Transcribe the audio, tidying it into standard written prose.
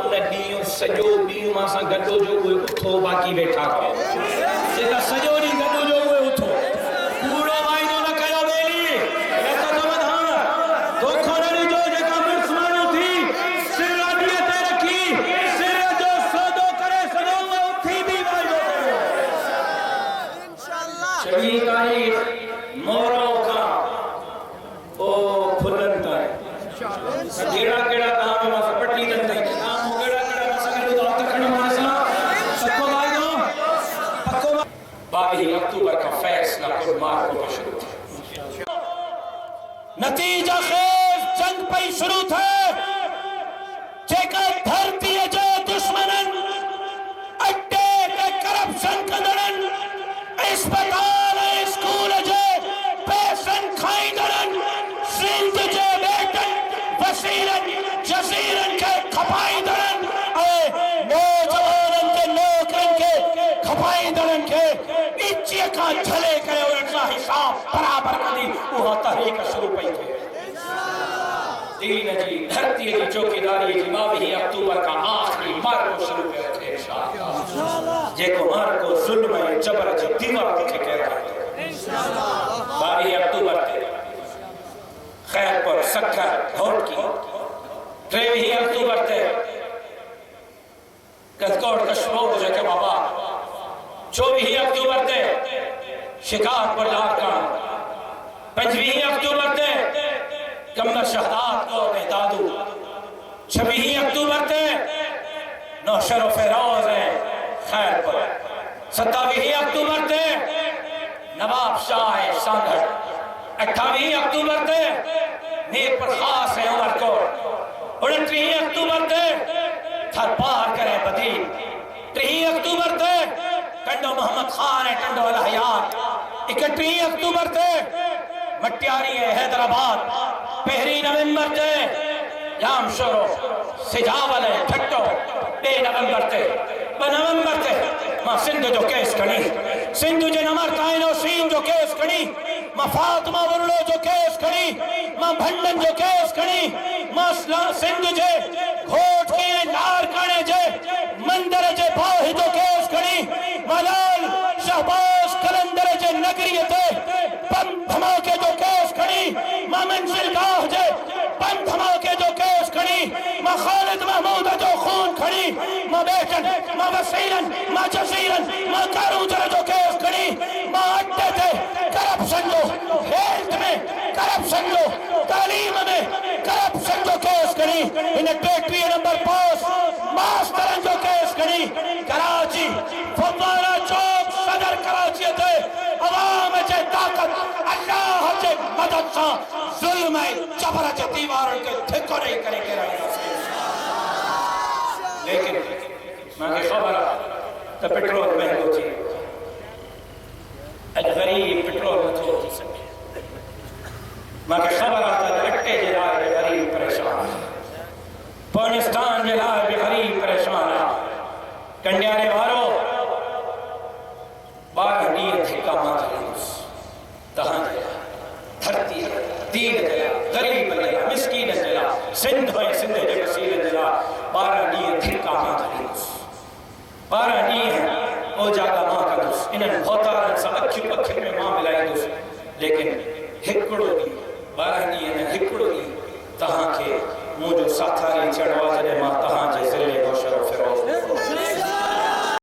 उन ॾींहुं सॼो ॾींहुं मां सां गॾो जो उहे उथो बाक़ी वेठा कयो जेका सॼो ॾींहुं गॾो जो उहे उथो कूड़ो वाइदो न कयो ॿेली दोखो न ॾिजो जेका मिर्च माण्हू थी सिर अॾीअ ते रखी सिर जो सौदो करे सॼो उहे उथी बि वाइदो कयो चङी तारीख़ मोरो खां ओ फुलनि ताईं कहिड़ा कहिड़ा काम मां पटी दन ताईं काम कहिड़ा कहिड़ा मां सगड़ो तो तखण मां सां पक्को वाइदो पक्को 22 अक्टूबर का फैसला कुर्बान को शुरू नतीजा खेज जंग पई शुरू थे जेका धरती जे दुश्मनन अड्डे ते करप्शन कंदड़न अस्पताल स्कूल जे पैसन खाईंदड़न सिंध जे बेटन वसीरन जसीरन के खपाईंदड़न नौजवानन के नौकरन के खपाईंदड़न के इच्चे का झले करे उनका हिसाब बराबर कदी उहा तहरीक शुरू पई थे दीन जी धरती जी चौकीदारी जी 22 अक्टूबर का आखिरी मार्को शुरू कयो थे इंशाअल्लाह जेको मार्को जुल्म ऐं जबर जी दीवार खे घेराए इंशाअल्लाह 22 अक्टूबर ते खैरपुर सक्खर होटकी 23 अक्टूबर ते गजकोट कशमोर जेके बाबा 24 अक्टूबर ते शिकारपुर लारकान 25 अक्टूबर ते कमर शहदाद को दादू 26 अक्टूबर ते नौशर फेरोज है खैरपुर 27 अक्टूबर ते नवाब शाह सांगढ़ 28 अक्टूबर ते मीरपुर खास है उमरकोट 29 अक्टूबर ते थरपार करे बदीन 30 अक्टूबर ते टंडो मोहम्मद खान है टंडो अल हयात 31 अक्टूबर ते मटियारी है हैदराबाद 1 नवंबर ते जाम शोरो सिजावल है ठट्टो 2 नवंबर ते 2 नवंबर ते मां सिंध जो केस खणी सिंध जे नमर ताइनो सीन जो केस खणी मां फातिमा वरुड़ो जो केस खणी मां भंडन जो केस खणी मां सिंध जे घोट के लारकाने जे मंदिर जे बाहि जो केस खणी मां लाल शहबाज कलंदर जे नगरी ते बम धमाके जो केस खणी मां मंजिलगाह जे बम धमाके जो केस खणी मां खालिद महमूद जो खून खणी मां बेटन मां वसीरन मां जसीरन मां कारूजर जो केस खणी मां अड्डे ते करप्शन जो हेल्थ में करप्शन जो तालीम में करप्शन जो केस खणी इन 33 नंबर पास मास्टरन जो केस खणी कराची फुटबाल चौक सदर कराची ते अवाम जे ताकत अल्लाह जे मदद से जुल्म जबर जे दीवारन के ठिको नहीं करे के रही लेकिन मांगे खबर तो पेट्रोल महंगो थी अज गरीब पेट्रोल नथो थी सके मांगे खबर आता अट्टे जे लाइ गरीब परेशान पाकिस्तान जे लाइ भी गरीब परेशान है कंडियारे वारो 12 ॾींहं ठेका मां हलींदुस तहां जे धरती दीन जे गरीब जे मिस्कीन जे सिंध ऐं सिंध जे वसीले जे 12 ॾींहं ठेका मां हलींदुस 12 ॾींहं ओ जागा मां कंदुस इन्हनि भोतारनि सां अखियूं अखियुनि में मां मिलाईंदुसि लेकिन हिकिड़ो ॾींहुं 12 ॾींहं हिकिड़ो ॾींहुं तहां खे मुंहिंजो साथारी चढ़वा जॾहिं मां तहां जे